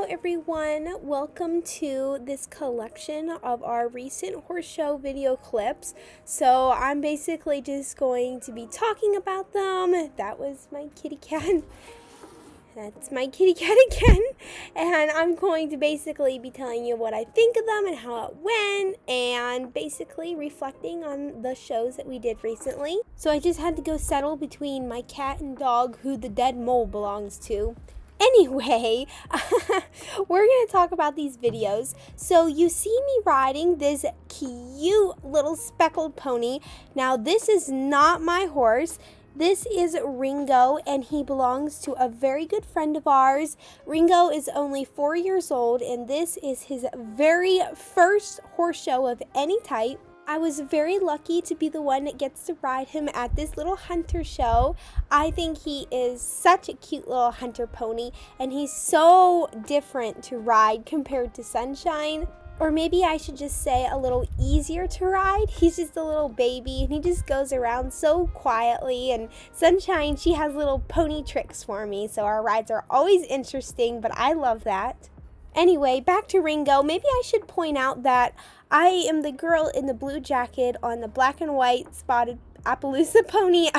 everyone, welcome to this collection of our recent horse show video clips. So I'm basically just going to be talking about them. That was my kitty cat. That's my kitty cat again. And I'm going to basically be telling you what I think of them and how it went, and basically reflecting on the shows that we did recently. So I just had to go settle between my cat and dog who the dead mole belongs to. Anyway, we're going to talk about these videos. So you see me riding this cute little speckled pony. Now this is not my horse. This is Ringo, and he belongs to a very good friend of ours. Ringo is only 4 years old, and this is his very first horse show of any type. I was very lucky to be the one that gets to ride him at this little hunter show. I think he is such a cute little hunter pony, and he's so different to ride compared to Sunshine. Or maybe I should just say a little easier to ride. He's just a little baby, and he just goes around so quietly. And Sunshine, she has little pony tricks for me, so our rides are always interesting, but I love that. Anyway, back to Ringo. Maybe I should point out that I am the girl in the blue jacket on the black and white spotted Appaloosa pony.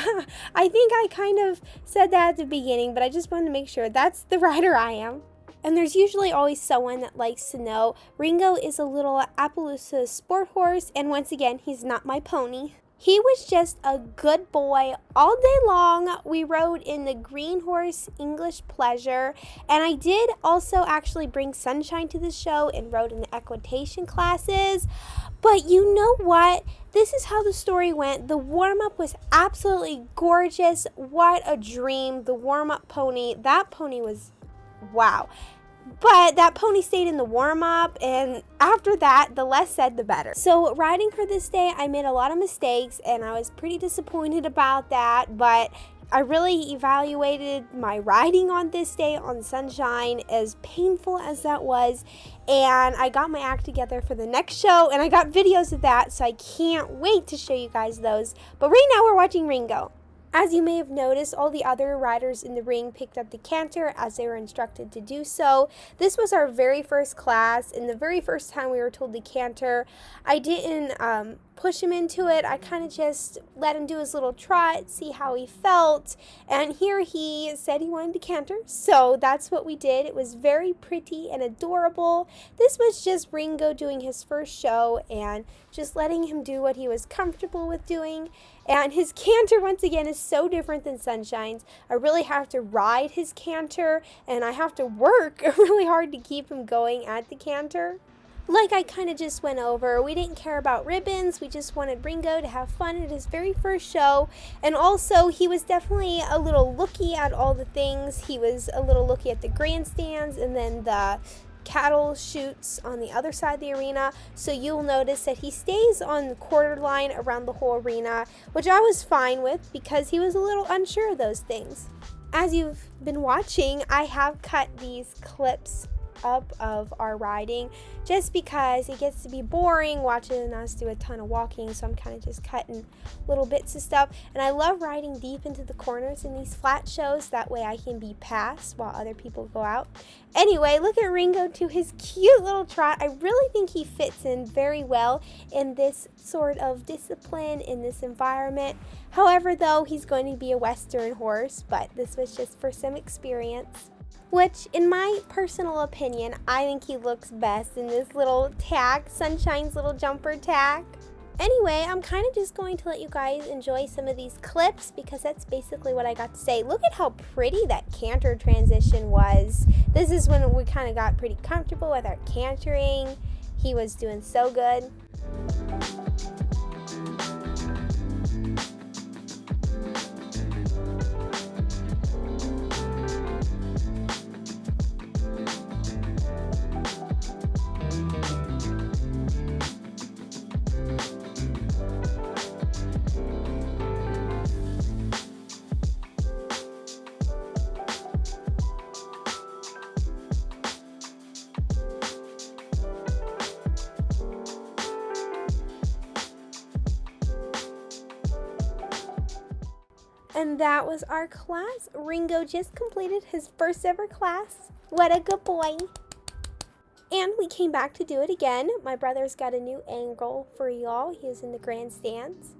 I think I kind of said that at the beginning, but I just wanted to make sure that's the rider I am. And there's usually always someone that likes to know Ringo is a little Appaloosa sport horse, and once again, he's not my pony. He was just a good boy all day long. We rode in the Green Horse English Pleasure, and I did also actually bring Sunshine to the show and rode in the equitation classes. But you know what? This is how the story went. The warm-up was absolutely gorgeous. What a dream. The warm-up pony, that pony was wow. But that pony stayed in the warm-up, and after that, the less said, the better. So riding her this day, I made a lot of mistakes, and I was pretty disappointed about that, but I really evaluated my riding on this day on Sunshine, as painful as that was, and I got my act together for the next show, and I got videos of that, so I can't wait to show you guys those. But right now, we're watching Ringo. As you may have noticed, all the other riders in the ring picked up the canter as they were instructed to do so. This was our very first class, and the very first time we were told to canter, I didn't push him into it. I kind of just let him do his little trot, see how he felt, and here he said he wanted to canter, so that's what we did. It was very pretty and adorable. This was just Ringo doing his first show and just letting him do what he was comfortable with doing. And his canter, once again, is so different than Sunshine's. I really have to ride his canter, and I have to work really hard to keep him going at the canter. Like I kind of just went over, we didn't care about ribbons. We just wanted Ringo to have fun at his very first show. And also, he was definitely a little looky at all the things. He was a little looky at the grandstands and then the cattle chutes on the other side of the arena, so you'll notice that he stays on the quarter line around the whole arena, which I was fine with because he was a little unsure of those things. As you've been watching, I have cut these clips up of our riding just because it gets to be boring watching us do a ton of walking, so I'm kind of just cutting little bits of stuff. And I love riding deep into the corners in these flat shows, that way I can be passed while other people go out. Anyway, look at Ringo to his cute little trot. I really think he fits in very well in this sort of discipline, in this environment. However, though, he's going to be a Western horse, but this was just for some experience. Which, in my personal opinion, I think he looks best in this little tack, Sunshine's little jumper tack. Anyway, I'm kind of just going to let you guys enjoy some of these clips because that's basically what I got to say. Look at how pretty that canter transition was. This is when we kind of got pretty comfortable with our cantering. He was doing so good. And that was our class. Ringo just completed his first ever class. What a good boy. And we came back to do it again. My brother's got a new angle for y'all. He was in the grandstands.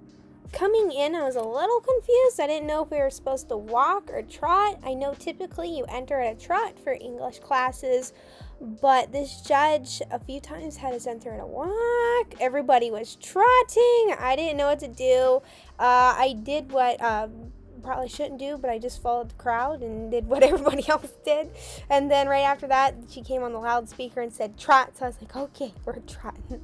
Coming in, I was a little confused. I didn't know if we were supposed to walk or trot. I know typically you enter at a trot for English classes, but this judge a few times had us enter at a walk. Everybody was trotting. I didn't know what to do. I did what probably shouldn't do, but I just followed the crowd and did what everybody else did. And then right after that, she came on the loudspeaker and said trot. So I was like, okay, we're trotting.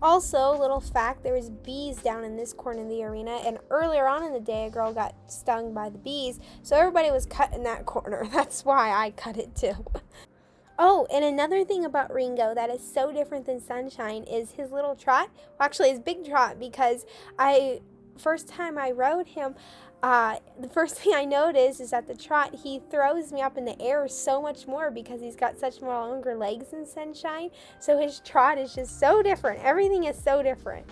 Also, little fact, there was bees down in this corner of the arena, and earlier on in the day, a girl got stung by the bees, so everybody was cut in that corner. That's why I cut it too. Oh, and another thing about Ringo that is so different than Sunshine is his little trot. Well, actually, his big trot, because first time I rode him, the first thing I noticed is at the trot, he throws me up in the air so much more because he's got such more longer legs than Sunshine. So his trot is just so different. Everything is so different.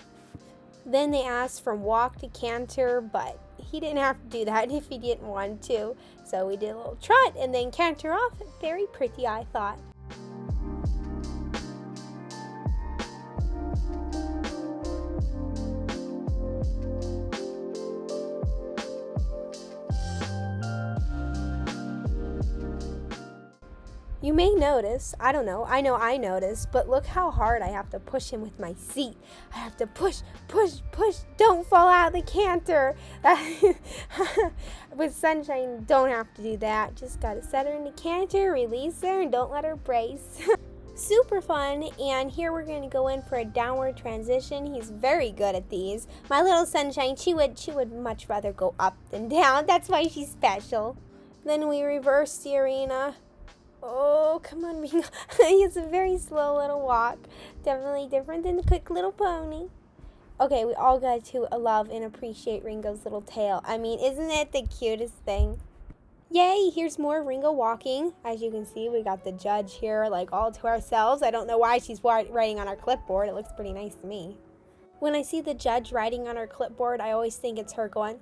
Then they asked from walk to canter, but he didn't have to do that if he didn't want to. So we did a little trot and then canter off. Very pretty, I thought. You may notice, I know I noticed, but look how hard I have to push him with my seat. I have to push, don't fall out of the canter. With Sunshine, don't have to do that. Just gotta set her in the canter, release her, and don't let her brace. Super fun, and here we're going to go in for a downward transition. He's very good at these. My little Sunshine, she would much rather go up than down. That's why she's special. Then we reverse the arena. Oh, come on, Ringo. He has a very slow little walk. Definitely different than the quick little pony. Okay, we all got to love and appreciate Ringo's little tail. I mean, isn't it the cutest thing? Yay, here's more Ringo walking. As you can see, we got the judge here, like, all to ourselves. I don't know why she's writing on our clipboard. It looks pretty nice to me. When I see the judge writing on our clipboard, I always think it's her going,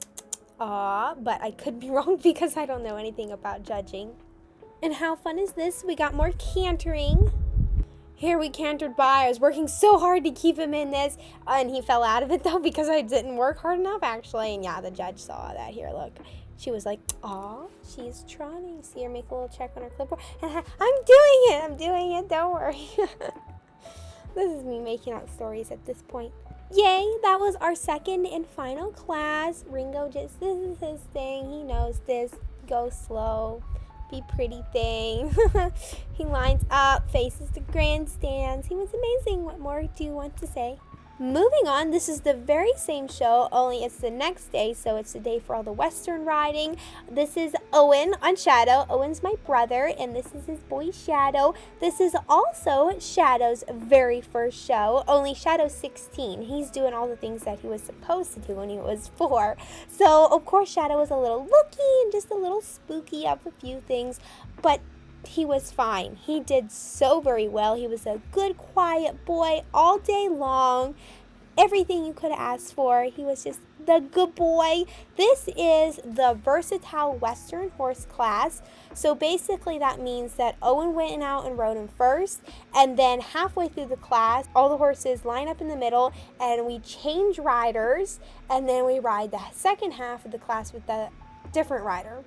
"Aw," but I could be wrong because I don't know anything about judging. And how fun is this? We got more cantering. Here we cantered by. I was working so hard to keep him in this, and he fell out of it though because I didn't work hard enough actually. And yeah, the judge saw that. Here, look. She was like, "Aw, she's trotting." See her make a little check on her clipboard. And I'm doing it. Don't worry. This is me making out stories at this point. Yay, that was our second and final class. Ringo this is his thing. He knows this. Go slow. Be pretty thing. He lines up, faces the grandstands. He was amazing. What more do you want to say? Moving on, this is the very same show, only it's the next day, so it's the day for all the Western riding. This is Owen on Shadow. Owen's my brother, and this is his boy Shadow. This is also Shadow's very first show, only Shadow's 16. He's doing all the things that he was supposed to do when he was 4. So, of course, Shadow was a little looky and just a little spooky of a few things, but he was fine. He did so very well. He was a good, quiet boy all day long. Everything you could ask for. He was just the good boy. This is the versatile Western horse class. So basically that means that Owen went out and rode him first, and then halfway through the class, all the horses line up in the middle and we change riders, and then we ride the second half of the class with the different rider.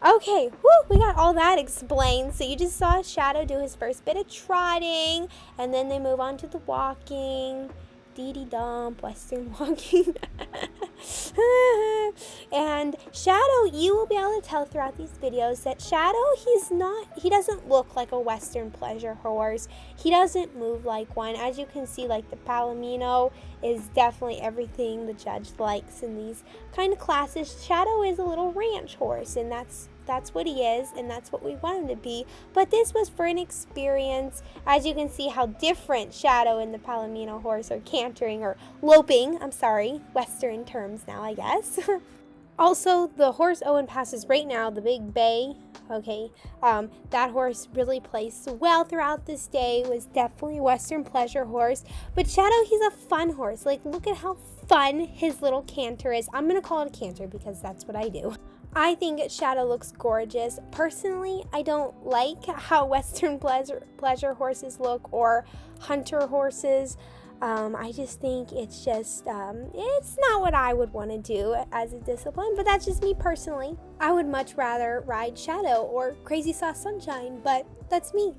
Okay, we got all that explained. So you just saw Shadow do his first bit of trotting, and then they move on to the walking. Dee-dee-dump, Western walking. And Shadow, you will be able to tell throughout these videos that Shadow, he doesn't look like a Western pleasure horse. He doesn't move like one. As you can see, like the Palomino is definitely everything the judge likes in these kind of classes. Shadow is a little ranch horse, and that's what he is, and that's what we want him to be. But this was for an experience. As you can see how different Shadow and the Palomino horse are cantering or loping. I'm sorry, Western terms now, I guess. Also, the horse Owen passes right now, the Big Bay, okay, that horse really placed well throughout this day. Was definitely a Western pleasure horse. But Shadow, he's a fun horse. Like, look at how fun his little canter is. I'm going to call it a canter because that's what I do. I think Shadow looks gorgeous. Personally, I don't like how Western pleasure horses look or hunter horses. I just think it's not what I would want to do as a discipline, but that's just me personally. I would much rather ride Shadow or Crazy Sauce Sunshine, but that's me.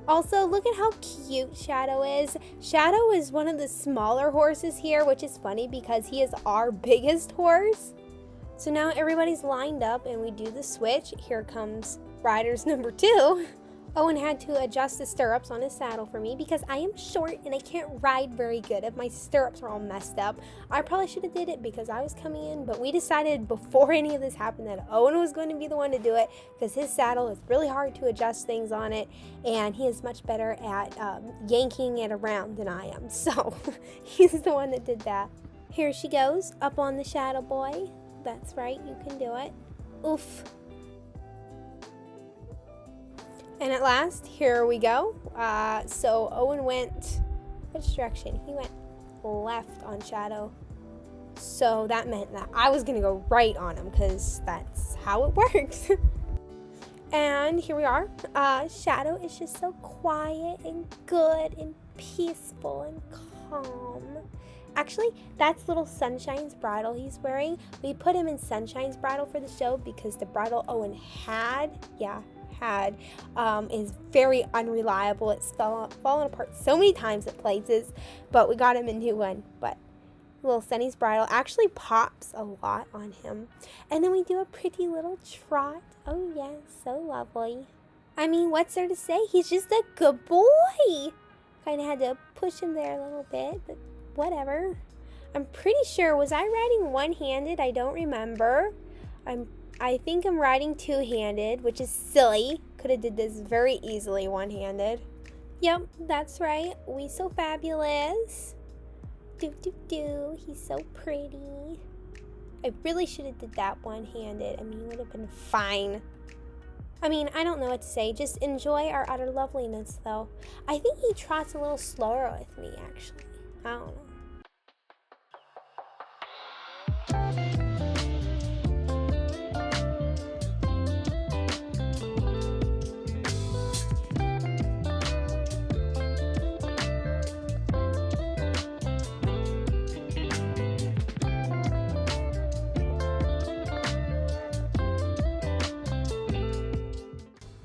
Also, look at how cute Shadow is. Shadow is one of the smaller horses here, which is funny because he is our biggest horse. So now everybody's lined up and we do the switch. Here comes riders number 2. Owen had to adjust the stirrups on his saddle for me because I am short and I can't ride very good if my stirrups are all messed up. I probably should have did it because I was coming in, but we decided before any of this happened that Owen was going to be the one to do it because his saddle is really hard to adjust things on it and he is much better at yanking it around than I am. So he's the one that did that. Here she goes, up on the Shadow Boy. That's right, you can do it. Oof. And at last, here we go. So Owen went, which direction? He went left on Shadow. So that meant that I was gonna go right on him because that's how it works. And here we are. Shadow is just so quiet and good and peaceful and calm. Actually, that's little Sunshine's bridle he's wearing. We put him in Sunshine's bridle for the show because the bridle Owen had is very unreliable. It's fallen apart so many times at places, but we got him a new one. But little Sunny's bridle actually pops a lot on him. And then we do a pretty little trot. Oh yes, so lovely. I mean, what's there to say? He's just a good boy. Kind of had to push him there a little bit, but whatever. I'm pretty sure, was I riding one-handed? I don't remember. I think I'm riding two-handed, which is silly. Could have did this very easily one-handed. Yep, that's right. We so fabulous. He's so pretty. I really should have did that one-handed. I mean, it would have been fine. I mean, I don't know what to say. Just enjoy our utter loveliness, though. I think he trots a little slower with me, actually. I don't know.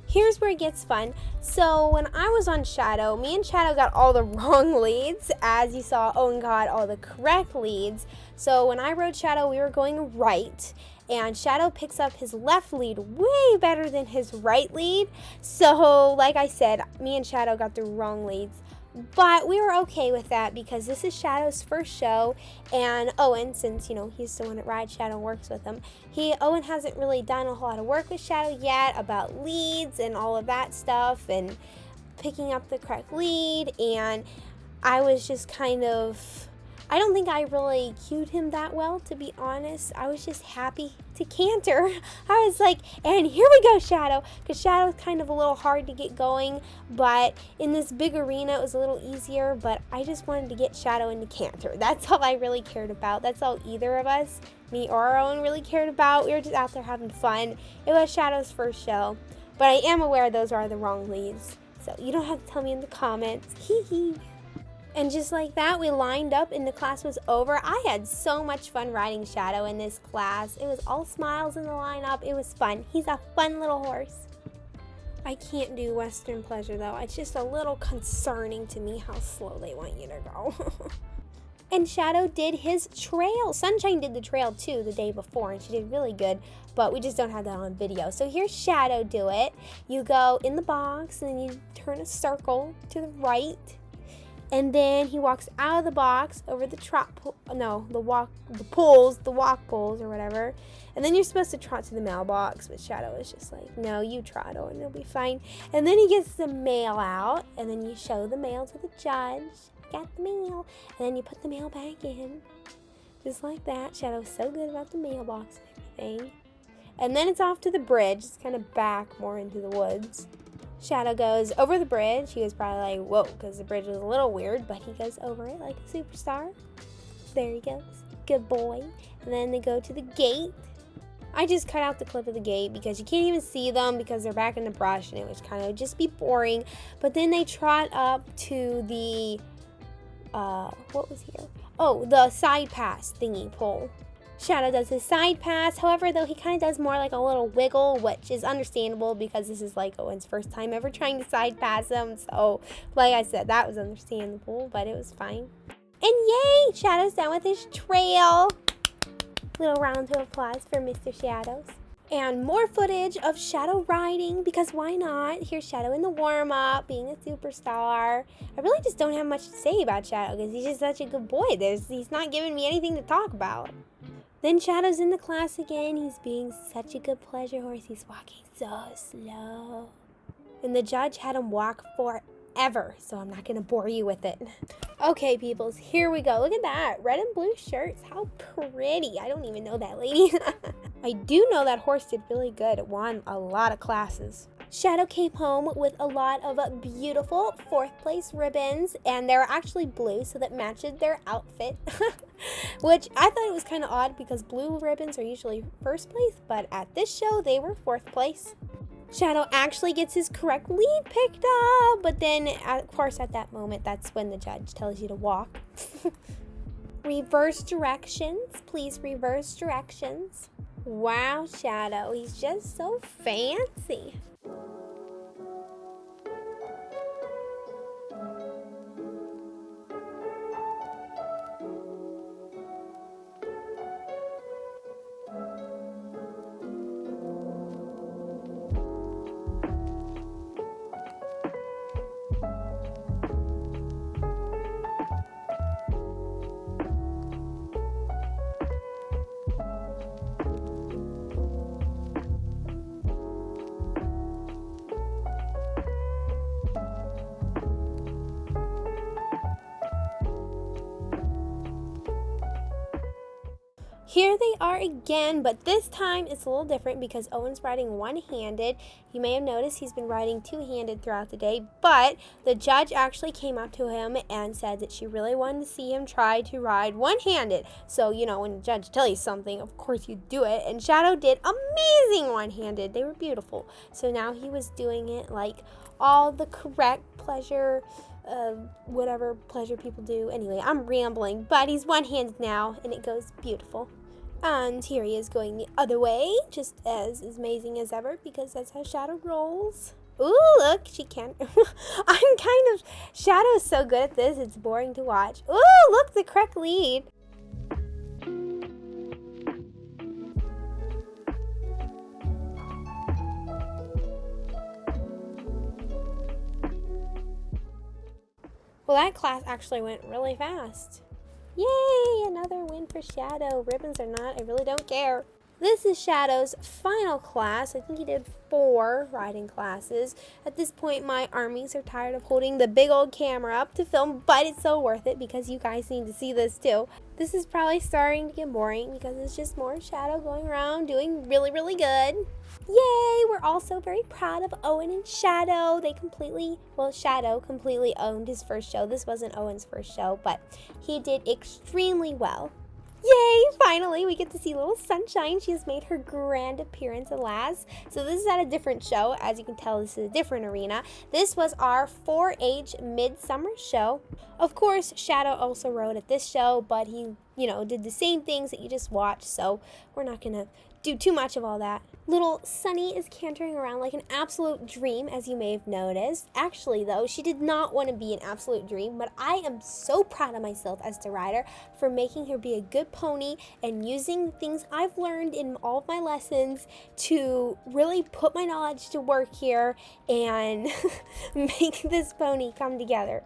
Here's where it gets fun. So when I was on Shadow, me and Shadow got all the wrong leads. As you saw, Owen got all the correct leads. So when I rode Shadow, we were going right. And Shadow picks up his left lead way better than his right lead. So like I said, me and Shadow got the wrong leads. But we were okay with that because this is Shadow's first show, and Owen, since, you know, he's the one that rides Shadow and works with him, Owen hasn't really done a whole lot of work with Shadow yet about leads and all of that stuff and picking up the correct lead, and I was just kind of, I don't think I really cued him that well, to be honest. I was just happy to canter. I was like, and here we go, Shadow, because Shadow's kind of a little hard to get going, but in this big arena it was a little easier, but I just wanted to get Shadow into canter. That's all I really cared about. That's all either of us, me or Owen, really cared about. We were just out there having fun. It was Shadow's first show, but I am aware those are the wrong leads, so you don't have to tell me in the comments. Hee hee. And just like that, we lined up and the class was over. I had so much fun riding Shadow in this class. It was all smiles in the lineup. It was fun. He's a fun little horse. I can't do Western pleasure though. It's just a little concerning to me how slow they want you to go. And Shadow did his trail. Sunshine did the trail too the day before and she did really good, but we just don't have that on video. So here's Shadow do it. You go in the box and then you turn a circle to the right. And then he walks out of the box over the walk poles or whatever. And then you're supposed to trot to the mailbox, but Shadow is just like, no, you trot, and it'll be fine. And then he gets the mail out, and then you show the mail to the judge. Got the mail. And then you put the mail back in. Just like that. Shadow's so good about the mailbox and everything. And then it's off to the bridge. It's kind of back more into the woods. Shadow goes over the bridge. He was probably like, whoa, because the bridge was a little weird, but he goes over it like a superstar. There he goes. Good boy. And then they go to the gate. I just cut out the clip of the gate because you can't even see them because they're back in the brush and it was kind of just be boring. But then they trot up to the, what was here? Oh, the side pass thingy pole. Shadow does his side pass, however, though he kind of does more like a little wiggle, which is understandable because this is like Owen's first time ever trying to side pass him. So, like I said, that was understandable, but it was fine. And yay! Shadow's done with his trail. Little round of applause for Mr. Shadows. And more footage of Shadow riding, because why not? Here's Shadow in the warm-up, being a superstar. I really just don't have much to say about Shadow, because he's just such a good boy. He's not giving me anything to talk about. Then Shadow's in the class again. He's being such a good pleasure horse. He's walking so slow. And the judge had him walk forever, so I'm not going to bore you with it. Okay, peoples, here we go. Look at that. Red and blue shirts. How pretty. I don't even know that lady. I do know that horse did really good. It won a lot of classes. Shadow came home with a lot of beautiful 4th place ribbons, and they were actually blue, so that matched their outfit. Which I thought it was kind of odd because blue ribbons are usually 1st place, but at this show, they were 4th place. Shadow actually gets his correct lead picked up, but then, of course, at that moment, that's when the judge tells you to walk. Reverse directions. Please reverse directions. Wow, Shadow. He's just so fancy. Here they are again, but this time it's a little different because Owen's riding one-handed. You may have noticed he's been riding two-handed throughout the day, but the judge actually came up to him and said that she really wanted to see him try to ride one-handed. So, you know, when the judge tells you something, of course you do it, and Shadow did amazing one-handed. They were beautiful. So now he was doing it like all the correct pleasure, whatever pleasure people do. Anyway, I'm rambling, but he's one-handed now, and it goes beautiful. And here he is going the other way, just as amazing as ever, because that's how Shadow rolls. Ooh, look, she can't. Shadow is so good at this, it's boring to watch. Ooh, look, the correct lead. Well, that class actually went really fast. Yay! Another win for Shadow. Ribbons or not, I really don't care. This is Shadow's final class. I think he did 4 riding classes. At this point, my armies are tired of holding the big old camera up to film, but it's so worth it because you guys need to see this too. This is probably starting to get boring because it's just more Shadow going around doing really, really good. Yay! We're also very proud of Owen and Shadow. Shadow completely owned his first show. This wasn't Owen's first show, but he did extremely well. Yay! Finally, we get to see little Sunshine. She has made her grand appearance at last. So this is at a different show. As you can tell, this is a different arena. This was our 4-H Midsummer show. Of course, Shadow also rode at this show, but he, did the same things that you just watched. So we're not going to do too much of all that. Little Sunny is cantering around like an absolute dream, as you may have noticed. Actually, though, she did not want to be an absolute dream, but I am so proud of myself as the rider for making her be a good pony and using the things I've learned in all of my lessons to really put my knowledge to work here and make this pony come together.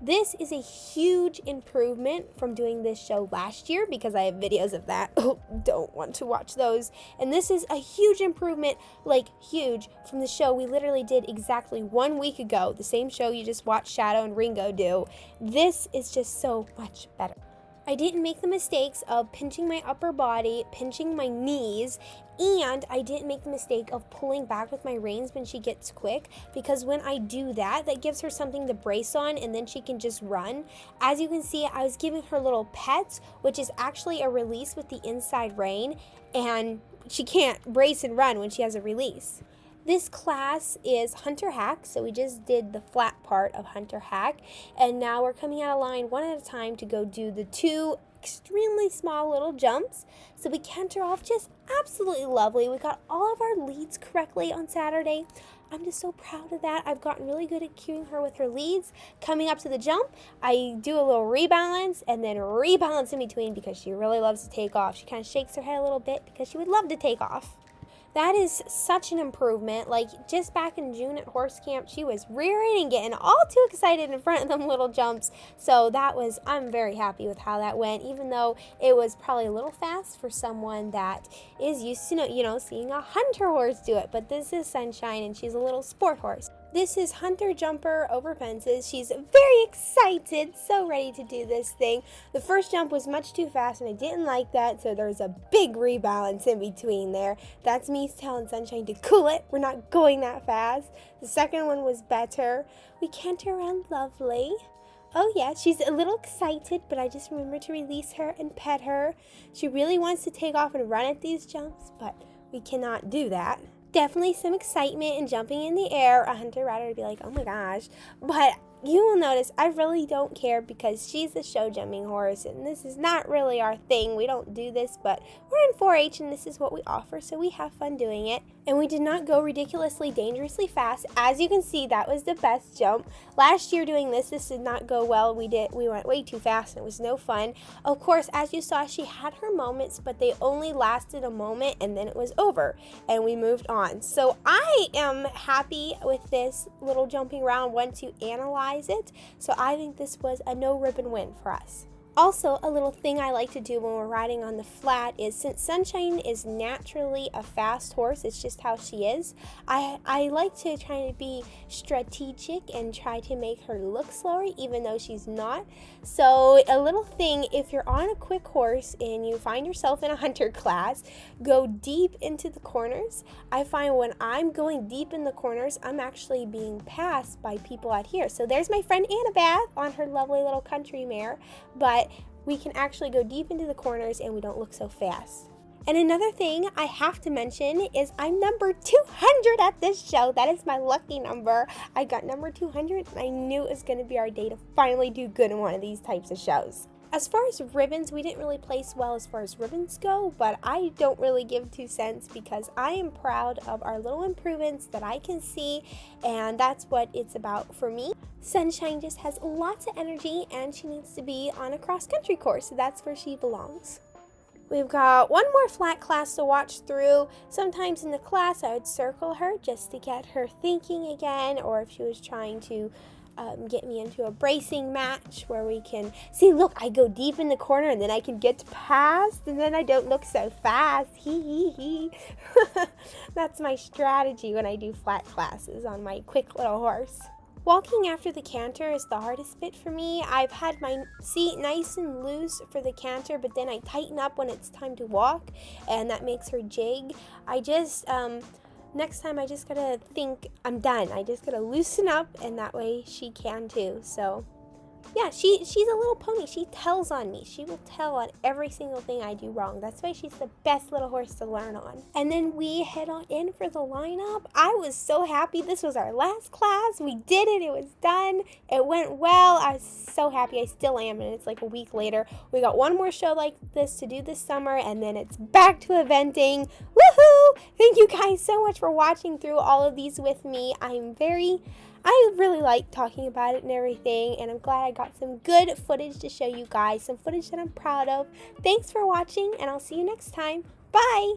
This is a huge improvement from doing this show last year because I have videos of that. Don't want to watch those. And this is a huge improvement, like huge, from the show we literally did exactly 1 week ago. The same show you just watched Shadow and Ringo do. This is just so much better. I didn't make the mistakes of pinching my upper body, pinching my knees, and I didn't make the mistake of pulling back with my reins when she gets quick, because when I do that, that gives her something to brace on and then she can just run. As you can see, I was giving her little pets, which is actually a release with the inside rein, and she can't brace and run when she has a release. This class is Hunter Hack, so we just did the flat part of Hunter Hack, and now we're coming out of line one at a time to go do the 2 extremely small little jumps. So we canter off just absolutely lovely. We got all of our leads correctly on Saturday. I'm just so proud of that. I've gotten really good at cueing her with her leads. Coming up to the jump, I do a little rebalance and then rebalance in between because she really loves to take off. She kind of shakes her head a little bit because she would love to take off. That is such an improvement. Like, just back in June at horse camp, she was rearing and getting all too excited in front of them little jumps. So I'm very happy with how that went, even though it was probably a little fast for someone that is used to, seeing a hunter horse do it. But this is Sunshine, and she's a little sport horse. This is Hunter Jumper over fences. She's very excited, so ready to do this thing. The first jump was much too fast, and I didn't like that, so there's a big rebalance in between there. That's me telling Sunshine to cool it. We're not going that fast. The second one was better. We canter around lovely. Oh yeah, she's a little excited, but I just remember to release her and pet her. She really wants to take off and run at these jumps, but we cannot do that. Definitely some excitement and jumping in the air. A hunter rather would be like, oh my gosh. But you will notice I really don't care because she's a show jumping horse and this is not really our thing. We don't do this, but we're in 4-H and this is what we offer, so we have fun doing it. And we did not go ridiculously dangerously fast. As you can see, that was the best jump. Last year doing this did not go well. We went way too fast and it was no fun. Of course, as you saw, she had her moments, but they only lasted a moment and then it was over and we moved on. So I am happy with this little jumping round once you analyze it. So I think this was a no ribbon win for us. Also, a little thing I like to do when we're riding on the flat is, since Sunshine is naturally a fast horse, it's just how she is, I like to try to be strategic and try to make her look slower even though she's not. So a little thing, if you're on a quick horse and you find yourself in a hunter class, go deep into the corners. I find when I'm going deep in the corners, I'm actually being passed by people out here. So there's my friend Annabeth on her lovely little country mare, but we can actually go deep into the corners and we don't look so fast. And another thing I have to mention is I'm number 200 at this show. That is my lucky number. I got number 200 and I knew it was going to be our day to finally do good in one of these types of shows. As far as ribbons, we didn't really place well as far as ribbons go, but I don't really give 2 cents because I am proud of our little improvements that I can see, and that's what it's about for me. Sunshine just has lots of energy and she needs to be on a cross-country course, so that's where she belongs. We've got one more flat class to watch through. Sometimes in the class I would circle her just to get her thinking again, or if she was trying to get me into a bracing match where we can see, look, I go deep in the corner and then I can get past and then I don't look so fast. That's my strategy when I do flat classes on my quick little horse. Walking after the canter is the hardest bit for me. I've had my seat nice and loose for the canter, but then I tighten up when it's time to walk, and that makes her jig. Next time I just gotta think I'm done. I just gotta loosen up, and that way she can too. So yeah, she's a little pony. She tells on me. She will tell on every single thing I do wrong. That's why she's the best little horse to learn on. And then we head on in for the lineup. I was so happy. This was our last class. We did it. It was done. It went well. I was so happy. I still am, and it's like a week later. We got one more show like this to do this summer, and then it's back to eventing. Woohoo! Thank you guys so much for watching through all of these with me. I really like talking about it and everything, and I'm glad I got some good footage to show you guys, some footage that I'm proud of. Thanks for watching, and I'll see you next time. Bye!